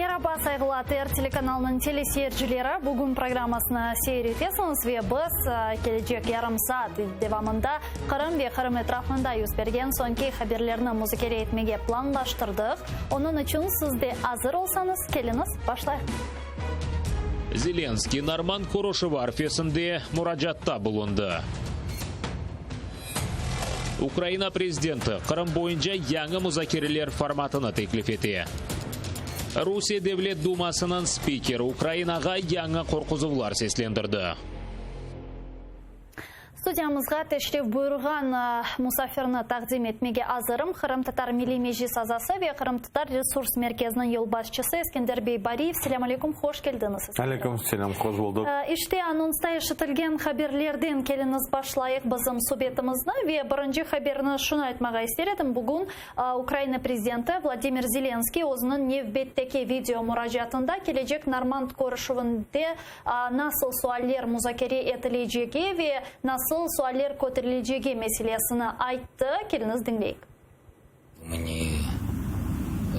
Merhaba saygılar телеканалының телесейірчілері. Бүгін программасына сейретесіңіз ве біз келечек ярым саат девамында Қырым ве Қырым этрafында юз берген соңки хаберлерні музыкере етмеге планлаштырдық. Оның үшін сізде азыр олсаңыз, келіңіз, башлайық. Зеленский Норман Корошева арфесінде мұражатта bulundu. Украина президенті Қырым бойынша яңы музакерелер форматыны теклиф етті. Русия Девлет Думасының спикері Украинаға яңы қорқызулар сеслендірді. Студиямызға тәшриф бұйырған мұсафирны тақдим етмеге азырым Қырым татар милли межлис азасы ве Қырым татар ресурс мерkezінің ел басшысы Ескендер Бейбариев. Селям алейкум, хош келдіңіз. Алейкум селям, хош болдық. Іште анонста ешітілген хаберлерден келіңіз башлайық бізім субетімізді ве бірінші хаберні шуны айтмаға істередім. Бүгін Украина президенті Владимир Зеленский өзінің невбеттеке видео мұражатында келечек Норман Корошевінде насыл суаллер музакере етілейджеге ве насыл суаллер көтерілежеге мәселесіні айтты. Келіңіз діңлейік. Мне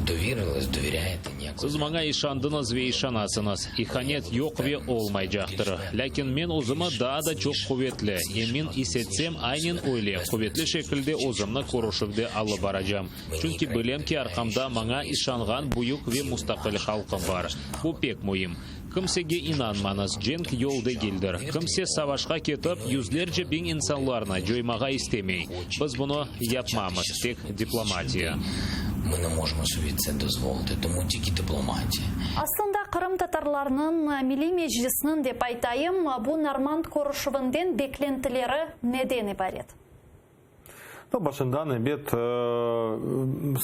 доверилась, доверяет. Сіз маңа ишандыңыз ве ишанасыңыз. Иханет yok ве олмай жақтыры. Ләкин мен озымы да чоқ құветлі. Емін исетсем айнен ойле. Құветлі шекілде озымны Корошевде алы баражам. Чүнки білем ки арқамда маңа ишанған бұйық ве мұстақыл халқым бар. Бұ пек мұйым. Кімсеге инанманыз, женг yolda geldir. Кімсе савашқа кетіп, yüzlerce bin insanlarına жоймаға істемей. Біз бұны yapmamız, тек дипломатия. Ми не можемо собі це дозволити, тому тільки дипломатія. Aslında Қырым татарларының милли межлисінің деп айтайым, бұл Норман Корошевінден беклентілері неден ибарет? Башындан бет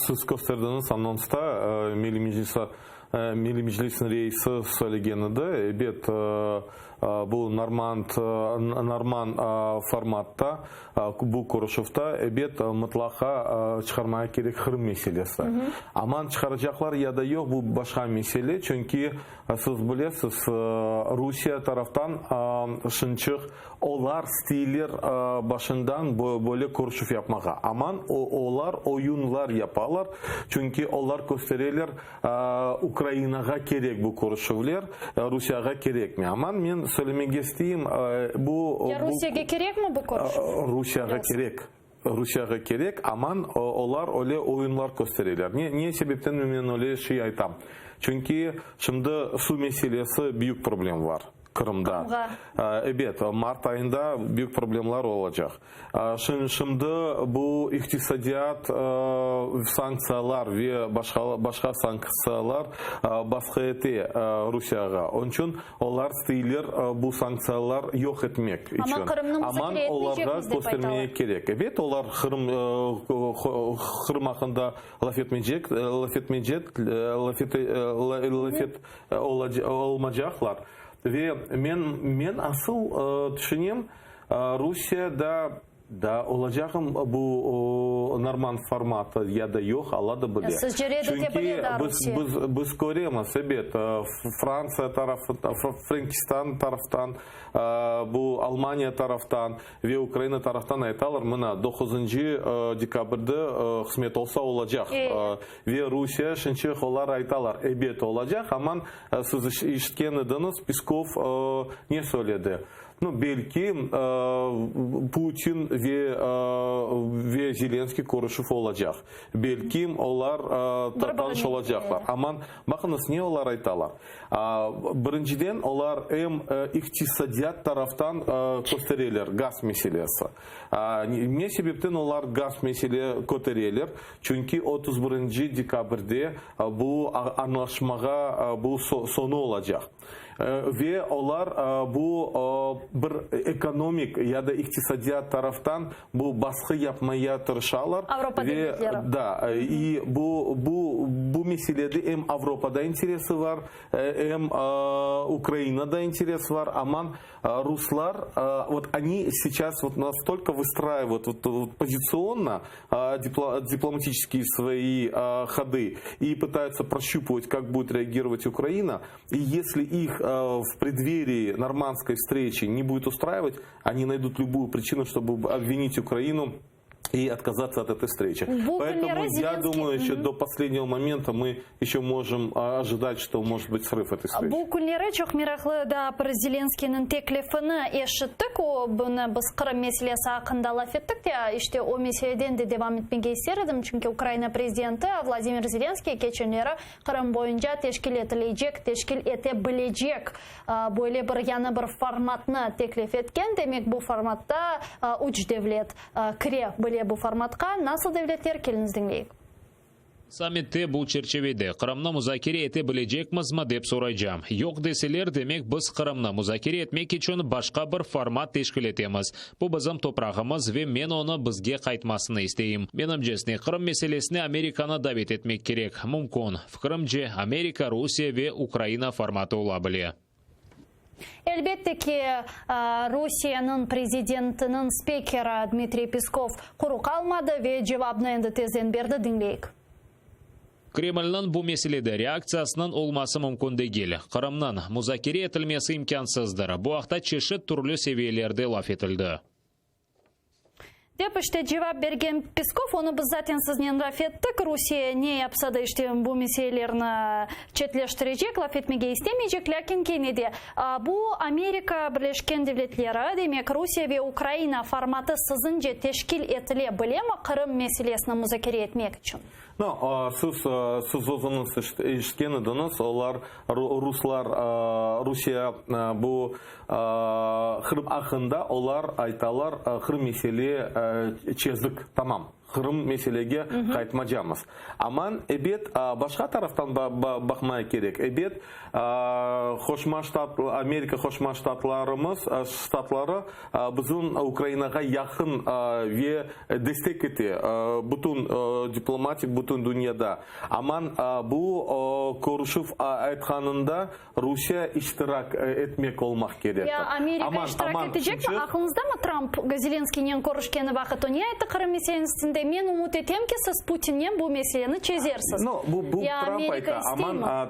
сіз көстердіңіз анонста милли межлисінің рейсі сөйлегенді. Бет бұл Норман форматта, бұл Корошевта бет мұтлақа шығармaya керек Қырым меселесі. Аман шығаржақлар яда yok, бұл башқа меселе. Чөнки сіз білесіз, Русия тарафтан шынчық олар стилер башындан бөлі Корошев yapmağa. Аман олар oyunlar yapalар. Чөнки олар көстерелер Украинаға керек бұл Корошевлер, Русияға керек ме? Аман мен сөйлемеге істейім. Русияға керек ме бұл Корошев? Русияға керек. Русияға керек, аман олар оле ойынлар көстерелер. Не себептен мен оле ши айтам? Чөнки шымды су меселесі бүйік проблем бар. Қырымда. Эбет, март айында бүйік проблемалар олacak. Шымды бұл иқтисадият санкциялар ве башқа санкциялар басқа ете Русияға. Ончын олар стейлер бұл санкциялар жоқ етмек. Аман оларға көстермeye керек. Эбет, олар Қырым ақында лафет олмажақлар. Мен асыл түшінем, Русия да олacağım bu Норман форматы яда yok, алады біле. Сіз жереді де біледі Русия. Біз көреміз, Франция тарафтан, Франкистан тарафтан, bu Almanya taraftan ve Ukrayna taraftan aytalar mına 9 dekabrda hizmet olsa olacak. Ve Rusya şinçe olar aytalar ebet olacak. Aman siz işitken ediniz Peskov ne söyledi? Belki Putin ve Zelenski Koрошев olacak. Belki onlar tanış olacaklar. Aman bakınız ne olar aytalar. Birinciden onlar hem iktisadiyat taraftan gösterirler gaz meselesi. Ne sebepten onlar gaz meselesi gösterirler? Çünkü 31 dekabrda bu anlaşmaga bu sonu olacak. Ve onlar bu bir ekonomik ya da iktisadiyat taraftan bu baskı yapmaya tırışarlar. Avrupa devletleri. Da, bu meselede hem Avrupa'da interesi var, hem Украинада интерес var. Aman Ruslar, вот они сейчас вот настолько выстраивают позиционно дипломатические свои ходы и пытаются прощупывать, как будет реагировать Украина. И если их в преддверии нормандской встречи не будет устраивать, они найдут любую причину, чтобы обвинить Украину и отказаться от этой встречи. Поэтому я думаю, что до последнего момента мы еще можем ожидать, что может быть срыв этой встречи. Бұл күнлері жоқ мирақлы да Зеленскийнің теклифіні ешіттік, бұны біз Қырым меселесі ақында лаф еттік те, іште о меселеден де девам етмеге есердім, чүнки Украина президенті Владимир Зеленский кеченері Қырым бойынша тешкіл етілейджек, тешкіл ете білежек, бойле бір яны бір форматны теклиф еткен, демек бұл форматта үч девлет кіре біле бұл форматқа. Насыл девлеттер келіңіздің бейік? Саммитте бұл черчеведе Қырымны музакире ете білежекміз ма деп сұрайжам. Йоқ деселер, демек біз Қырымны музакире етмек үшін башқа бір формат тешкіл етеміз. Бұл бізім топрағымыз ве мен оны бізге қайтмасыны істейім. Менім жесіне Қырым меселесіне Американы давет етмек керек. Мүмкін. Фікірім же Америка, Русия ве Украина форматы ола біле. Әлбетте ки Русияның президентінің спикері Дмитрий Песков құру қалмады ве жевабны енді тезден берді діңбейік. Кремльнің бұл меселеде реакциясының олмасы мүмкін дегел. Қырымнан музакире етілмесі имкансыздыр. Бұл ақта чешет түрлі севиелерде лаф етілді. Деп іште жевап берген Песков, оны біз затен сізнен лаф еттік. Русия не yapsады іште бұл меселеріні четлештірежек, лаф етмеге істемейжек, ләкин кенеде. Бұл Америка Бірлешкен Девлетлері, демек Русия ве Украина форматы сізін же тешкіл етіле білемі Қырым меселесіні музакире етмек үшін? Сіз өзіңіз ішкен едіңіз, олар Русия бұл Қырым ақында олар айталар Қырым меселе чездік, тамам. Қырым меселеге қайтмажамыз. Аман әбет башқа тарафтан бақмай керек. Әбет Америка қошма штатлары біздің Украинаға яқын ве дестек ете бұтын дипломатик, бұтын дүнияда. Аман бұл көрішіп айтқанында Русия іштірак етмек олмақ керек. Америка іштірак етежек ме? Ақылыңызда ма Трамп Зеленскийнен көрішкені вақыт? Оне айты Қырым меселесінде мен умут етем ки сіз Путиннен бұл меселені чезерсіз. Бұл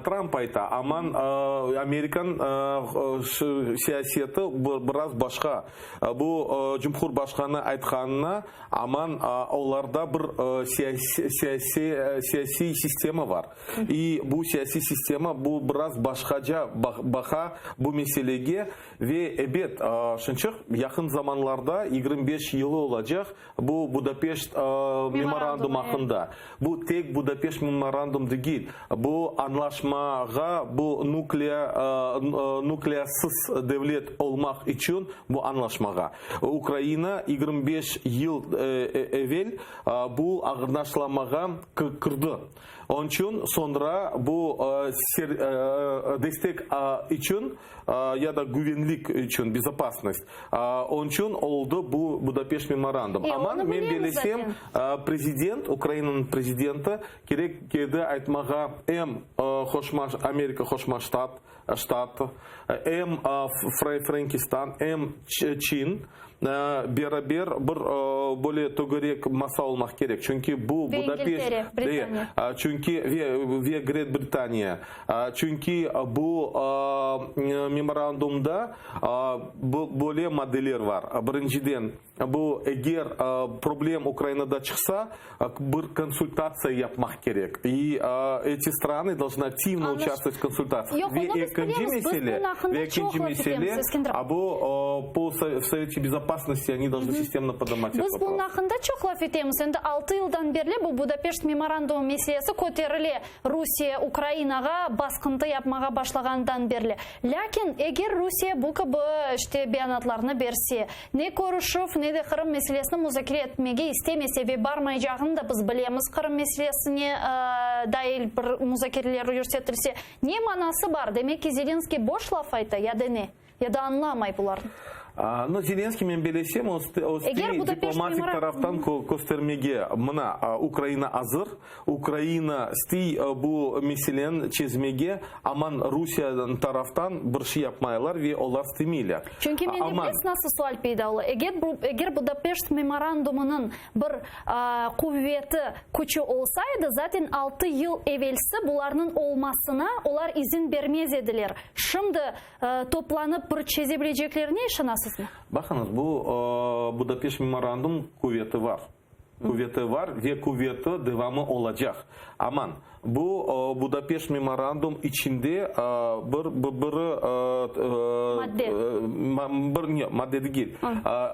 Трамп айта, аман Американ сиясеті біраз башқа. Бұл жұмқұр башқаны айтқанына, аман оларда бір сияси система бар. И бұл сияси система бұл біраз башқажа бақа бұл меселеге ве әбет шыншық яқын заманларда 25 елі олacak бұл Будапешт меморандум ақында. Бұл тек Будапешт меморандум değil. Бұл анлашмаға, бұл нуклеасыз девлет олмақ үшін бұл анлашмаға. Украина 25 ел evvel бұл ағырнашламаға кірді. Onun için sonra bu destek için ya da güvenlik için, безопасность. Onun için oldu bu Budapest memorandum. Ama ben bilesem prezident, Ukrayna'nın prezidenti gerek kedi aytmağa hem Amerika hoşma ştatı, hem Frankistan, hem Çin beraber bir böyle togerek masa olmak gerek. Çünkü bu Budapest, çünkü ve Great Britanya, çünkü bu memorandumda böyle maddeler var. Birinciden bu eğer problem Ukrayna'da çıksa bir konsultasyon yapmak gerek. И эти страны должны активно участвовать в консультациях. Ikinci mesele, bu в Совете Безопасности они должны системно поднимать этот вопрос. Biz bunun hakkında çok laf etemiz. 6 yıldan beri bu Budapest memorandumu meselesi көтеріле. Rusiya Ukraynaga baskıntı yapmağa başlagandan beri. Lakin eğer Rusiya bu gibi işte beyanatlarını berse, ne görüşüp ne de Kırım meselesini muzakere etmege istemese ve barmayacağını da biz bilemiz. Kırım meselesine dair bir muzakereler yürütetilse ne manası var? Demek ki Zelenskiy boş laf ayta ya da ne? Ya da anlamay bunların. Но Зеленский мен белесем, дипломатик тарафтан көстермеге мына Украина азыр, Украина стей bu меселен чезмеге, аман Русиядан тарафтан bir şey yapmaylar ve олар стемейлер. Çünkü mende nasıl sual peyda olur. Eğer Budapest memorandumunun bir kuvveti küçü olsaydı zaten 6 yıl evvelsi bunların olmasına onlar izin vermez ediler. Şimdi toplanıp bir çezebileceklerine işinasız mı? Bakınız bu Budapest memorandum kuvveti var. Куветі var ve kuvveti devamı olacak. Aman bu Budapest memorandum içinde madde değil.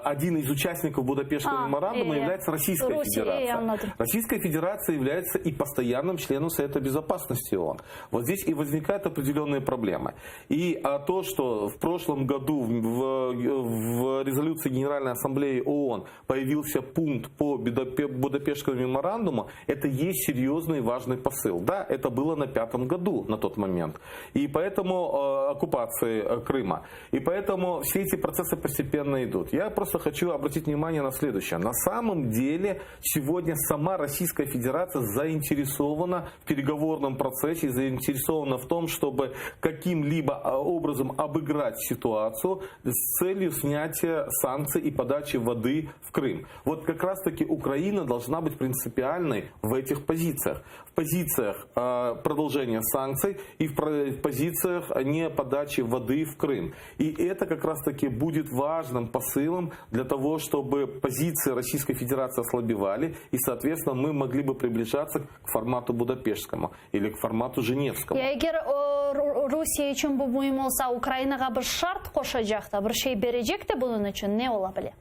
Один из участников Будапештского меморандума является Российская Федерация. Российская Федерация является и постоянным членом Совета Безопасности ООН. Вот здесь и возникают определенные проблемы. И то, что в прошлом году в резолюции Генеральной Ассамблеи ООН появился пункт по Будапештскому меморандуму, это есть серьезный и важный посыл. Да, это было на 5-м году на тот момент. И поэтому оккупации Крыма. И поэтому все эти процессы постепенно идут. Я просто хочу обратить внимание на следующее. На самом деле сегодня сама Российская Федерация заинтересована в переговорном процессе, заинтересована в том, чтобы каким-либо образом обыграть ситуацию с целью снятия санкций и подачи воды в Крым. Вот как раз таки Украина должна быть принципиальной в этих позициях. В позициях продолжения санкций и в позициях не подачи воды в Крым. И это как раз таки будет важным посылом для того, чтобы позиции Российской Федерации ослабевали и, соответственно, мы могли бы приближаться к формату Будапештскому или к формату Женевскому. Егер Русия үшін бұл мұйым олса, Украинаға бір шарт қошажақта, бір шей бережекті бұның үшін не ола біле?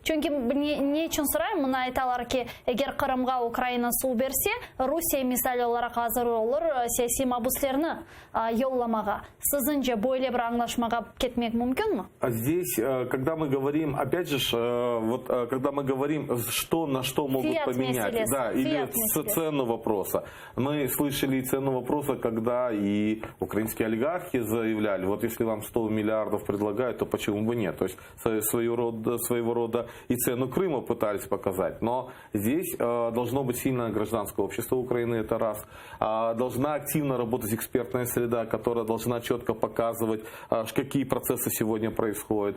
Чөнки не үшін сұрайым, мұна айталар ки, егер Қырымға Украина су берсе, Русия мисали оларақ азыр олар саяси мабуслерні йолламаға. Сізінже бойле бір аңлашмаға кетмек мүмкін мі? Здесь, когда мы говорим, опять же, вот, когда мы говорим, что на что могут поменять, да, или цену вопроса. Мы слышали цену вопроса, когда и украинские олигархи заявляли, вот если вам 100 миллиардов предлагают, то почему бы нет? То есть своего рода и цену Крыма пытались показать. Но здесь должно быть сильное гражданское общество Украины, это раз. Должна активно работать экспертная среда, которая должна четко показывать, какие процессы сегодня происходят.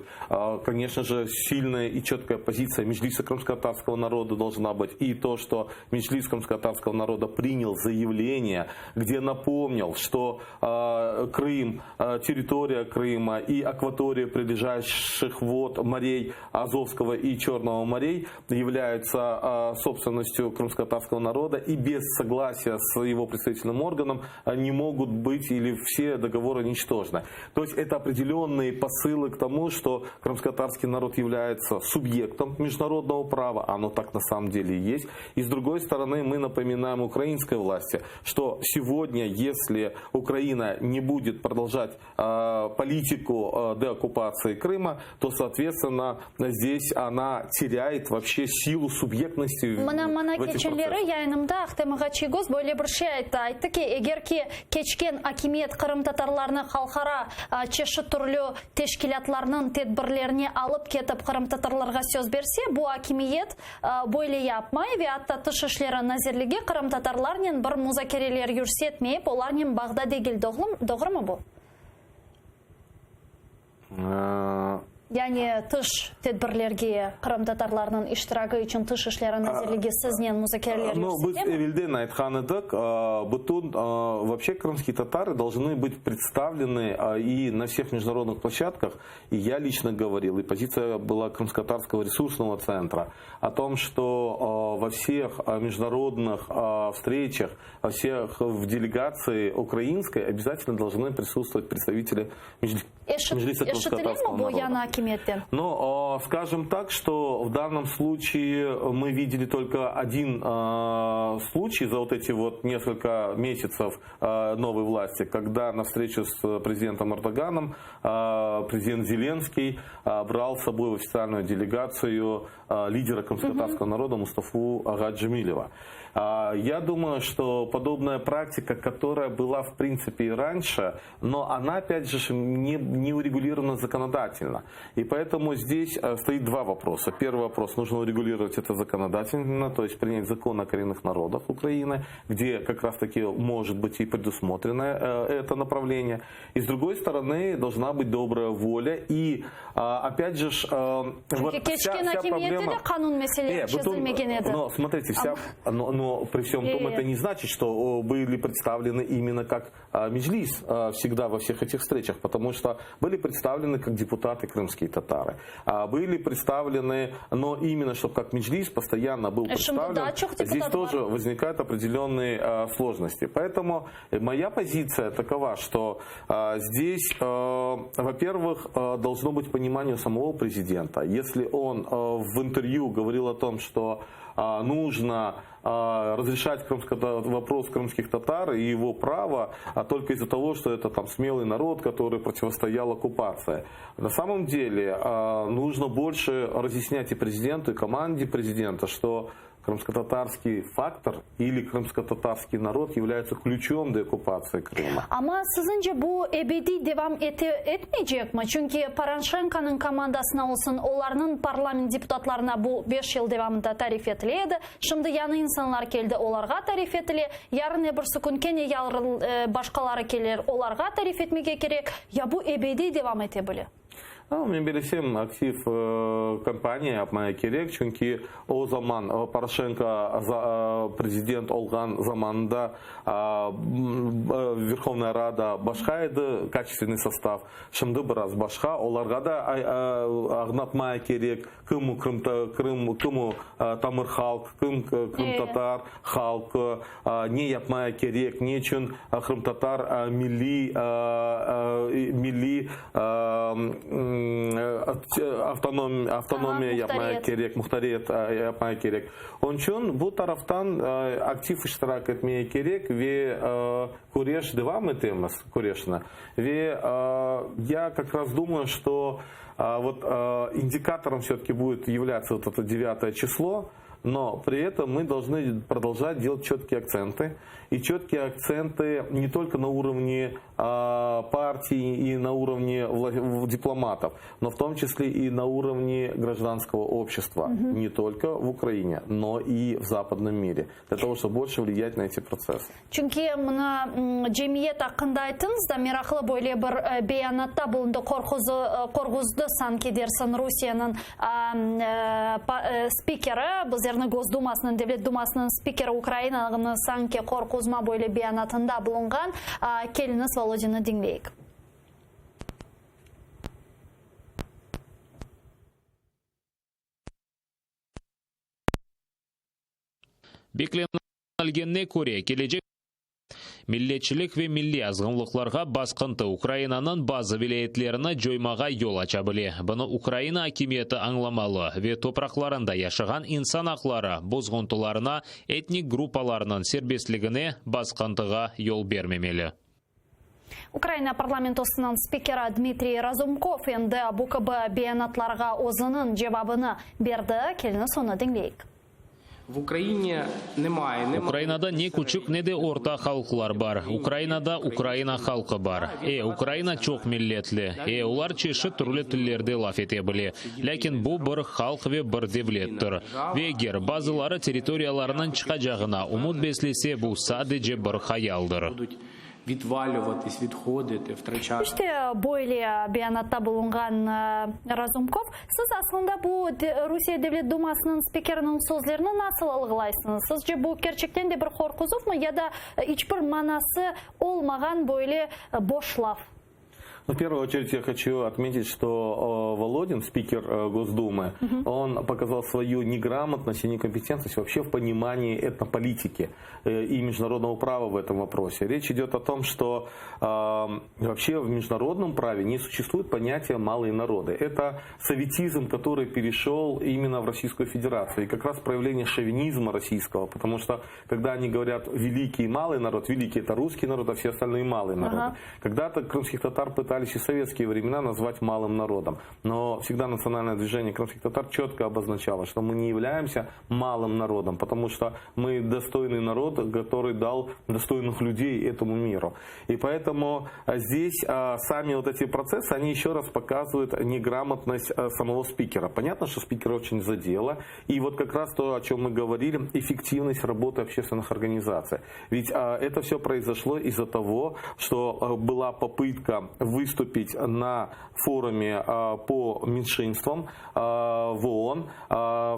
Конечно же, сильная и четкая позиция Меджлиса крымско-татарского народа должна быть. И то, что Меджлис крымско-татарского народа принял заявление, где напомнил, что Крым, территория Крыма и акватория прилежащих вод морей Азовского и Черного морей являются собственностью крымско-татарского народа и без согласия с его представительным органом не могут быть или все договоры ничтожны. То есть это определенные посылы к тому, что крымско-татарский народ является субъектом международного права, оно так на самом деле и есть. И с другой стороны мы напоминаем украинской власти, что сегодня, если Украина не будет продолжать политику деоккупации Крыма, то, соответственно, здесь она теряет вообще силу субъектности в этих процессах. Яйнымда Ахтемаға Чигоз бойле бір шей айтты ки, егер ки кечкен акимиет Қырым татарларны халқара чешы түрлі тешкилатларның тедбірлеріне алып кетіп Қырым татарларға сөз берсе, бұл акимиет бойле япмай ве атта тыш ішлері назерліге Қырым татарларнен бір музакерелер юрсетмейіп, оларнен бағда дегіл доғыр ма бұл? Яғни тыш тедбірлерге Қырым татарларының иштирагы үшін тыш ішлерін әзірліге сізнен музакерлер Біз Эвелден айтқан едік, вообще крымские татары должны быть представлены и на всех международных площадках, и я лично говорил, и позиция была Крымско-татарского ресурсного центра, о том, что во всех международных встречах, во всех в делегации украинской обязательно должны присутствовать представители Меджлиса крымско-татарского народа. Но скажем так, что в данном случае мы видели только один случай за вот эти вот несколько месяцев новой власти, когда на встречу с президентом Эрдоганом президент Зеленский брал с собой в официальную делегацию лидера крымско-татарского народа Мустафу Ага Джемилева. Я думаю, что подобная практика, которая была в принципе и раньше, но она опять же не урегулирована законодательно. И поэтому здесь стоит два вопроса. Первый вопрос, нужно урегулировать это законодательно, то есть принять закон о коренных народах Украины, где как раз таки может быть и предусмотрено это направление. И с другой стороны должна быть добрая воля. И опять же вот вся проблема... Но смотрите, Но при всем том это не значит, что были представлены именно как меджлис всегда во всех этих встречах, потому что были представлены как депутаты крымские татары. Были представлены, но именно чтобы как меджлис постоянно был представлен, здесь тоже возникают определенные сложности. Поэтому моя позиция такова, что здесь, во-первых, должно быть понимание самого президента. Если он в интервью говорил о том, что нужно разрешать вопрос крымских татар и его право только из-за того, что это там смелый народ, который противостоял оккупации. На самом деле нужно больше разъяснять и президенту, и команде президента, что крымско-татарский фактор или крымско-татарский народ является ключом деоккупации Крыма. Ama sizce bu ebedi devam etmeyecek mi? Çünkü Poroshenko'nun komandasına olsun, onların parlament deputatlarına bu 5 yıl devamında tarif etildi. Şimdi yeni insanlar geldi, onlarga tarif etili. Yarın bir gün kene başkaları gelir, onlarga tarif etmeye gerek. Ya bu ebedi devam edebilir? Мен бересем актив компания yapmaya gerek. Çünkü o zaman Порошенко президент olgan zamanında Верховная Рада başka edi, качественный состав. Şimdi biraz başka. Onlarga da anlatmaya gerek. Kımı Tamır halk, Kırım Tatar halkı ne yapmaya gerek, niçin Kırım Tatar milli автономия yapmaya gerek, muhtariyet yapmaya gerek. Onun için bu taraftan aktif iştirak etmeye gerek ve Kureş devam etmemiz, Kureş'ine. Ve я как раз думаю, что вот индикатором все-таки будет являться вот это 9 число, но при этом мы должны продолжать делать четкие акценты. И четкие акценты не только на уровне партии и на уровне дипломатов, но в том числе и на уровне гражданского общества. Не только в Украине, но и в западном мире. Для того, чтобы больше влиять на эти процессы. Çünkü mına cemiyet hakkında aytınız da meraklı böyle bir beyanatta bulundu. Korkuzdu sanki dersin Rusya'nın spikeri, bizlerin Gosdumasının, Devlet Dumasının spikeri Ukrayna'nın sanki korkuzma böyle beyanatında bulungan. Keliniz Volodin'i dinleyik. Beklenilgенне көре келecek Milletçilik ve milli azgınlıklarga baskıntı Ukrayna'nın bazı vilayetlerini joymaga yol açabili. Bunu Ukrayna hakimiyeti anlamalı ve topraklarında yaşayan insan hakları bozguntularına, etnik gruppalarının serbestligine baskıntıga yol vermemeli. Ukrayna parlamentosының spikeri Dmitriy Razumkov endi bu kabi beyanatlarga o'zining javobini berdi. Keliniz onu dinleyik. Ukraynada ne küçük ne de orta halklar var. Ukraynada Ukrayna halkı var. Ukrayna çok milletli. Ular çeşit türlü tillerde laf edebilir. Lakin bu bir halk ve bir devlettir. Ve eğer bazıları teritoriyalarından çıkacağına umut beslese bu sadece bir hayaldir. İşte böyle beyanatta bulungan Razumkov. Siz aslında bu Rusya Devlet Dumasının spikerinin sözlerini nasıl algılaysınız? Sizce bu gerçekten de bir korkuzuf mu ya da hiçbir manası olmayan böyle boş laf? В первую очередь я хочу отметить, что Володин, спикер Госдумы, он показал свою неграмотность и некомпетентность вообще в понимании этнополитики и международного права в этом вопросе. Речь идет о том, что вообще в международном праве не существует понятия «малые народы». Это советизм, который перешел именно в Российскую Федерацию. И как раз проявление шовинизма российского, потому что когда они говорят «великий и малый народ», великий – это русский народ, а все остальные – малые народы. Когда-то крымских татар пытались и в советские времена назвать малым народом. Но всегда национальное движение крымских татар четко обозначало, что мы не являемся малым народом, потому что мы достойный народ, который дал достойных людей этому миру. И поэтому здесь сами вот эти процессы, они еще раз показывают неграмотность самого спикера. Понятно, что спикера очень задело. И вот как раз то, о чем мы говорили, эффективность работы общественных организаций. Ведь это все произошло из-за того, что была попытка выступить на форуме по меньшинствам в ООН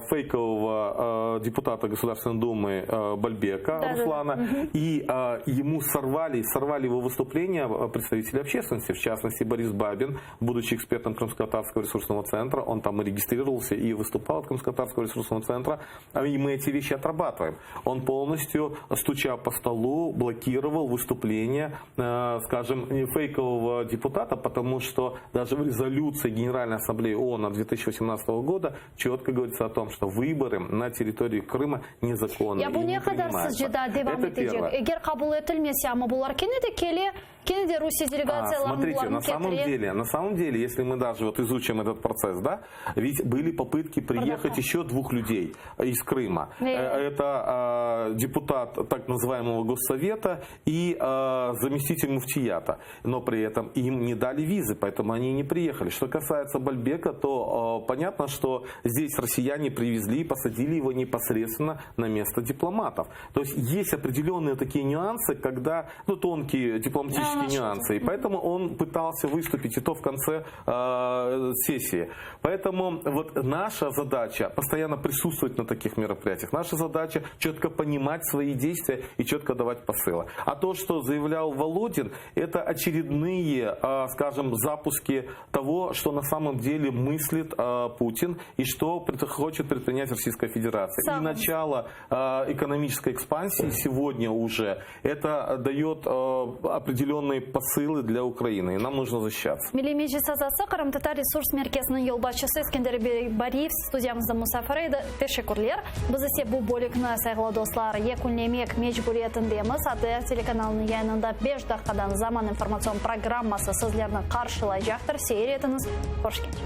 фейкового депутата Государственной Думы Бальбека Руслана. И ему сорвали его выступление представители общественности, в частности Борис Бабин, будучи экспертом Крымско-Татарского ресурсного центра, он там и регистрировался и выступал от Крымско-Татарского ресурсного центра, и мы эти вещи отрабатываем. Он полностью, стуча по столу, блокировал выступление, скажем, фейкового депутата, потому что даже в резолюции Генеральной Ассамблеи ООН 2018 года четко говорится о том, что выборы на территории Крыма незаконны. Я бы не принимаются. Это первое. Егер кабул этилмесе, ама булар кенеде Руссия делегацияларын Смотрите, на самом деле, если мы даже вот изучим этот процесс, да, ведь были попытки приехать еще двух людей из Крыма. Это депутат так называемого Госсовета и заместитель муфтията. Но при этом им не дали визы, поэтому они не приехали. Что касается Бальбека, то понятно, что здесь россияне привезли и посадили его непосредственно на место дипломатов. То есть есть определенные такие нюансы, когда, тонкие дипломатические нюансы. И поэтому он пытался выступить и то в конце сессии. Поэтому вот наша задача постоянно присутствовать на таких мероприятиях. Наша задача четко понимать свои действия и четко давать посылы. А то, что заявлял Володин, это очередные, скажем, запуски того, что на самом деле мыслит Путин и что хочет предпринять Российская Федерация. И начало экономической экспансии сегодня уже это дает определенные посылы для Украины. И нам нужно защищаться. Милли Мejlis Azası Kırım Tatar Ресурс Merkezi'nin yolbaşçısı Eskender Bariyev studiyamızda Musaffar edi. Teşekkürler. Biz ise bu bölükni saygılı dostlar yekunlemek mecburiyetindemiz. ATR telekanalının yayınında 5 dakikadan zaman informasyon programması sizlerni karşılayacaktır. Seyir etiniz. Hoş geldiniz.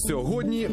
Сьогодні